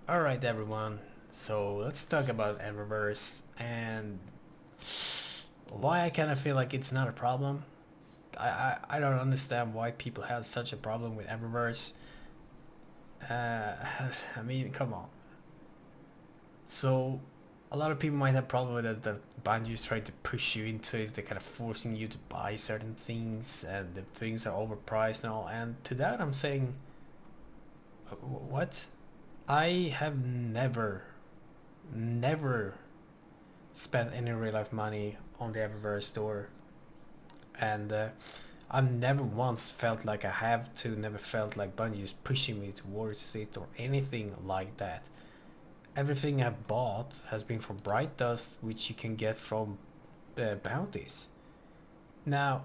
Alright everyone, so let's talk about Eververse and why I kind of feel like it's not a problem. I don't understand why people have such a problem with Eververse. Uh, I mean, come on. So, a lot of people might have problem with it that Bungie is trying to push you into it. They're kind of forcing you to buy certain things and the things are overpriced now. And to that I'm saying, what? I have never spent any real life money on the Eververse store, and I've never once felt like I have to, never felt like Bungie is pushing me towards it or anything like that. Everything I've bought has been from Bright Dust, which you can get from bounties. Now,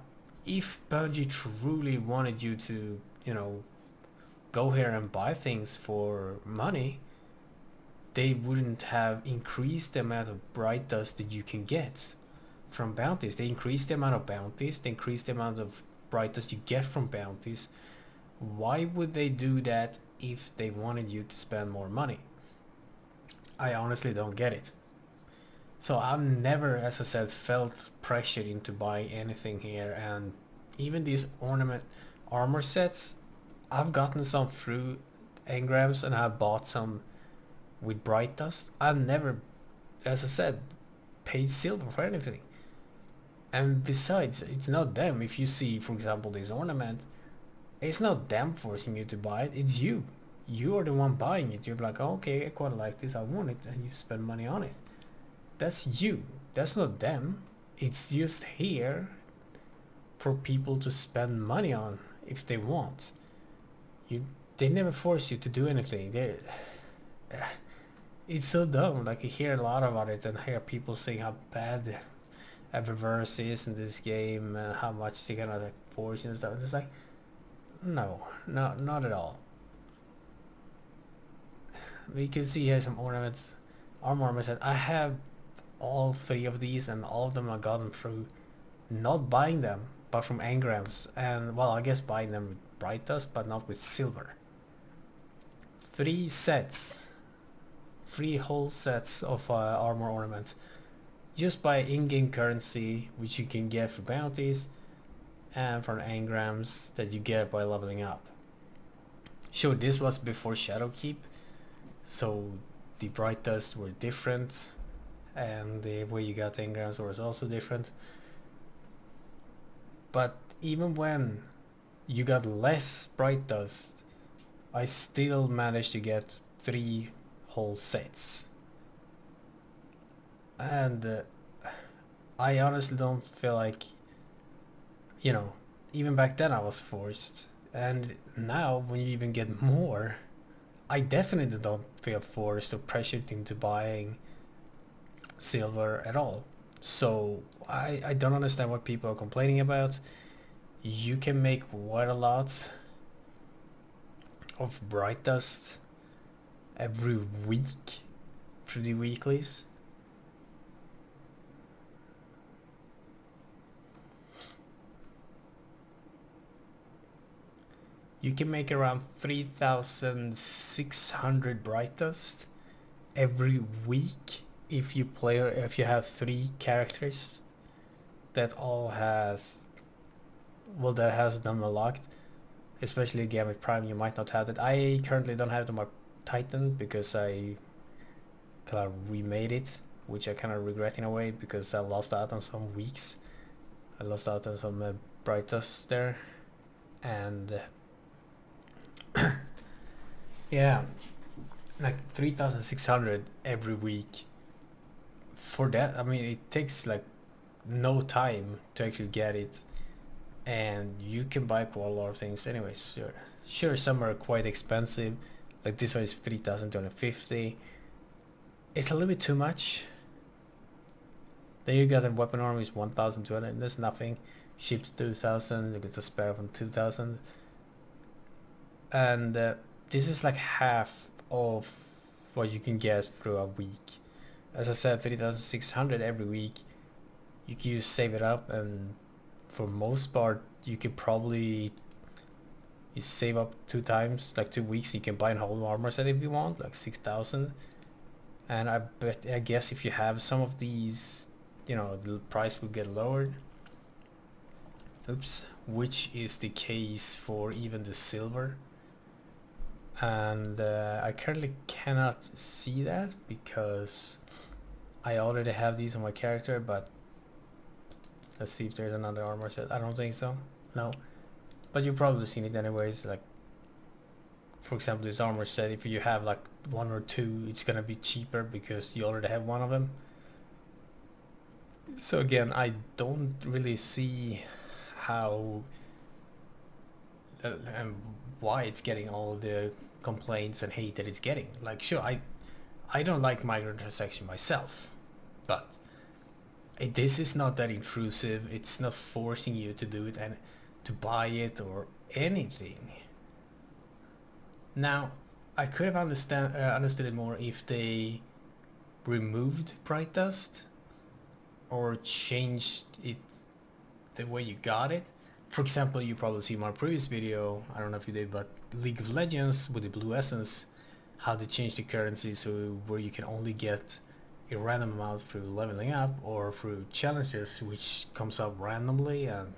if Bungie truly wanted you to, go here and buy things for money, they wouldn't have increased the amount of Bright Dust that you can get from bounties. They increase the amount of bounties, they increase the amount of Bright Dust you get from bounties. Why would they do that if they wanted you to spend more money? I honestly don't get it. So I've never, as I said, felt pressured into buying anything here, and even these ornament armor sets, I've gotten some through engrams and I've bought some with Bright Dust. I've never, as I said, paid silver for anything. And besides, it's not them. If you see, for example, this ornament, it's not them forcing you to buy it. It's you. You are the one buying it. You're like, oh, okay, I quite like this. I want it, and you spend money on it. That's you. That's not them. It's just here for people to spend money on if they want. You, they never force you to do anything. It's so dumb. Like I hear a lot about it, and hear people saying how bad Eververse is in this game and how much they're gonna like force and stuff. It's like, no, not at all. We can see here some ornaments, armor ornaments. That I have all three of these, and all of them I got them through not buying them, but from engrams. And well, I guess buying them with Bright Dust, but not with silver. Three sets, three whole sets of armor ornaments, just by in-game currency, which you can get for bounties and from engrams that you get by leveling up. Sure, this was before Shadowkeep, so the Bright Dust were different, and the way you got engrams was also different. But even when you got less Bright Dust, I still managed to get three whole sets. And I honestly don't feel like, you know, even back then I was forced. And now when you even get more, I definitely don't feel forced or pressured into buying silver at all. So I don't understand what people are complaining about. You can make quite a lot of Bright Dust every week through the weeklies. You can make around 3,600 Bright Dust every week if you play, or if you have three characters that all has, well, that has them unlocked. Especially Gambit Prime, you might not have that. I currently don't have them on Titan because I kind of remade it, which I kind of regret in a way because I lost out on some weeks. I lost out on some Bright Dust there, and yeah, like 3,600 every week. For that, I mean, it takes like no time to actually get it, and you can buy quite a lot of things. Anyways, sure, some are quite expensive. Like this one is 3,250. It's a little bit too much. Then you got a weapon armor is 1,200. There's nothing. Ships 2,000. You get the spare from 2,000. And this is like half of what you can get through a week. As I said, 3,600 every week. You can just save it up, and for most part, you could probably You save up 2 times, like 2 weeks, you can buy a whole armor set if you want, like 6,000. And I guess if you have some of these, you know, the price will get lowered. Oops, which is the case for even the silver. And I currently cannot see that because I already have these on my character, but let's see if there's another armor set. I don't think so. No. But you've probably seen it anyways, like for example this armor set, if you have like 1 or 2, it's gonna be cheaper because you already have one of them. So again, I don't really see how and why it's getting all the complaints and hate that it's getting. Like sure, I don't like microtransaction myself, but this is not that intrusive. It's not forcing you to do it and to buy it or anything. Now, I could have understood it more if they removed Bright Dust or changed it the way you got it. For example, you probably see my previous video, I don't know if you did, but League of Legends with the blue essence, how they changed the currency so where you can only get a random amount through leveling up or through challenges, which comes up randomly and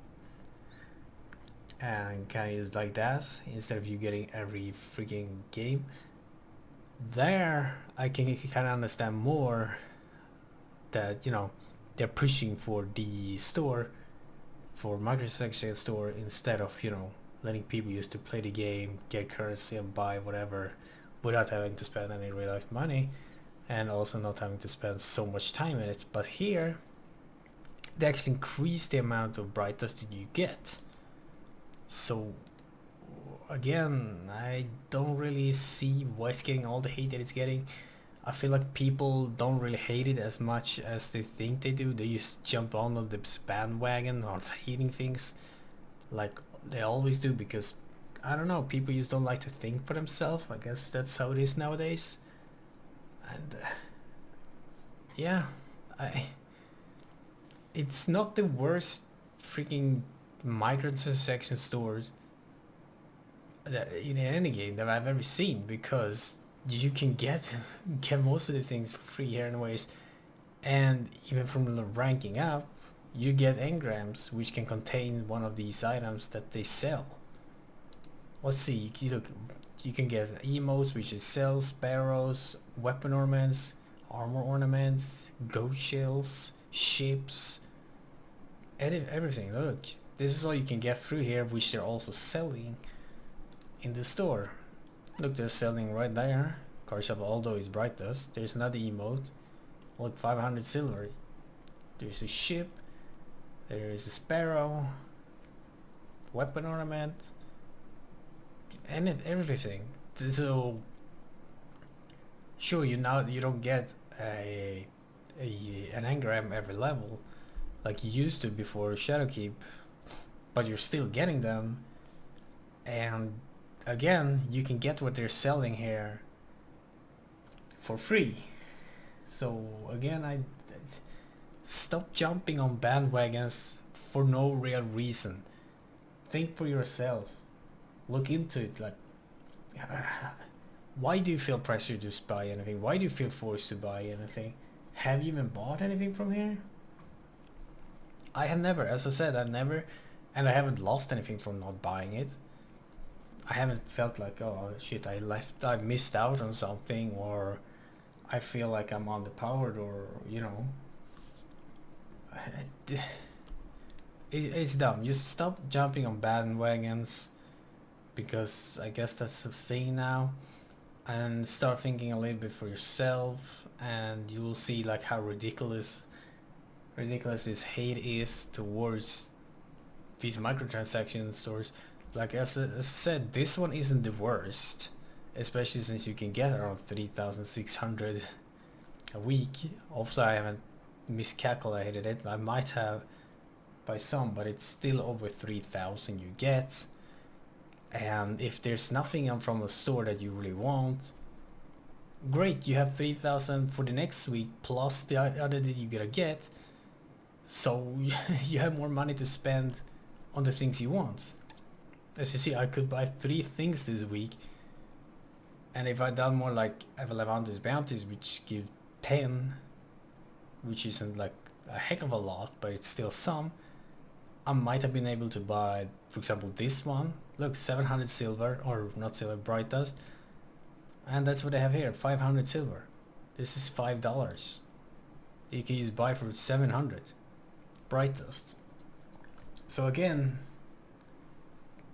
kind of like that instead of you getting every freaking game. There I can kind of understand more that, you know, they're pushing for the store, for microtransaction store, instead of, you know, letting people use to play the game, get currency and buy whatever without having to spend any real life money and also not having to spend so much time in it. But here they actually increase the amount of bright dust that you get. So again, I don't really see why it's getting all the hate that it's getting. I feel like people don't really hate it as much as they think they do. They just jump on the bandwagon on hating things like they always do because, I don't know, people just don't like to think for themselves. I guess that's how it is nowadays. And yeah, it's not the worst freaking microtransaction stores in any game that I've ever seen, because you can get most of the things for free here anyways, and even from the ranking up you get engrams which can contain one of these items that they sell. Let's see, look, you can get emotes which is cells, sparrows, weapon ornaments, armor ornaments, ghost shells, ships, everything. Look, this is all you can get through here, which they're also selling in the store. Look, they're selling right there. Car shop, although it's bright dust. There's another emote. Look, 500 silver. There's a ship. There is a sparrow. Weapon ornament. And everything. So sure, you don't get an engram every level like you used to before Shadowkeep, but you're still getting them. And again, you can get what they're selling here for free. So again, I stop jumping on bandwagons for no real reason. Think for yourself. Look into it. Like, why do you feel pressured to buy anything? Why do you feel forced to buy anything? Have you even bought anything from here? I have never, as I said, I've never, and I haven't lost anything from not buying it. I haven't felt like, oh shit, I missed out on something, or I feel like I'm underpowered, or, you know. It's dumb. Just stop jumping on bandwagons, because I guess that's the thing now, and start thinking a little bit for yourself, and you will see like how ridiculous this hate is towards these microtransaction stores. Like as I said, this one isn't the worst, especially since you can get around 3,600 a week. Also, I haven't miscalculated it. I might have by some, but it's still over 3,000 you get. And if there's nothing from a store that you really want, great, you have 3,000 for the next week plus the other that you're gonna get. So you have more money to spend on the things you want. As you see, I could buy 3 things this week, and if I done more like Avalanche's bounties, which give 10, which isn't like a heck of a lot, but it's still some, I might have been able to buy, for example, this one. Look, 700 silver, or not silver, bright dust, and that's what they have here, 500 silver. This is $5. You can use buy for 700 bright dust. So again,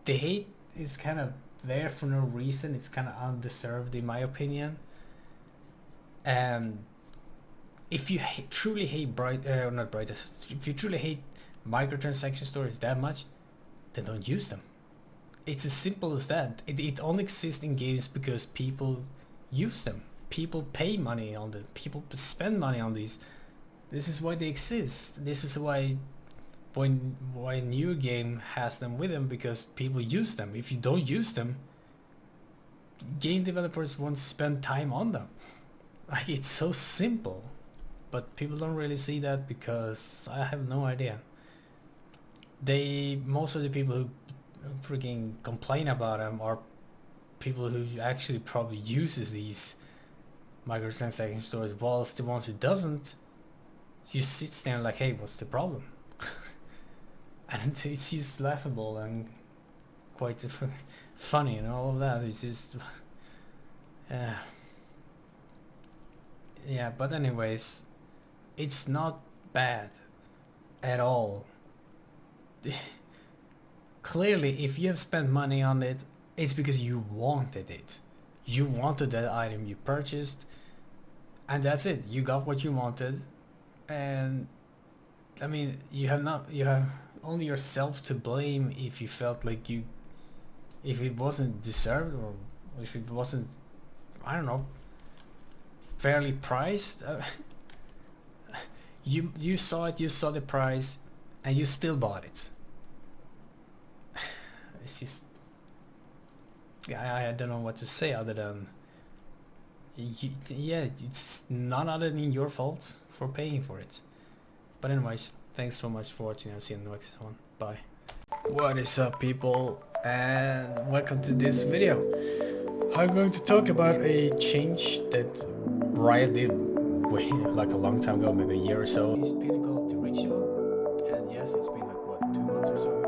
the hate is kind of there for no reason. It's kind of undeserved in my opinion. And if you truly hate not bright dust, if you truly hate microtransaction stores that much, then don't use them. It's as simple as that. It only exists in games because people use them. People pay money on them. People spend money on these. This is why they exist. This is why a new game has them with them, because people use them. If you don't use them, game developers won't spend time on them. Like, it's so simple. But people don't really see that because I have no idea. Most of the people who freaking complain about them are people who actually probably uses these microtransaction stores, whilst the ones who doesn't just sits there like, hey, what's the problem? And it's just laughable and quite funny and all of that. It's just yeah, but anyways, it's not bad at all. Clearly, if you have spent money on it, it's because you wanted it. You wanted that item you purchased, and that's it. You got what you wanted, and I mean, you have only yourself to blame if you felt like if it wasn't deserved, or if it wasn't, I don't know, fairly priced. You saw it, you saw the price, and you still bought it. It's just, I don't know what to say other than, yeah, it's none other than your fault for paying for it. But anyways, thanks so much for watching. I'll see you in the next one. Bye. What is up, people, and welcome to this video. I'm going to talk about a change that Riot did way like a long time ago, maybe a year or so. It's pinnacle to ritual, and yes, it's been like what, 2 months or so.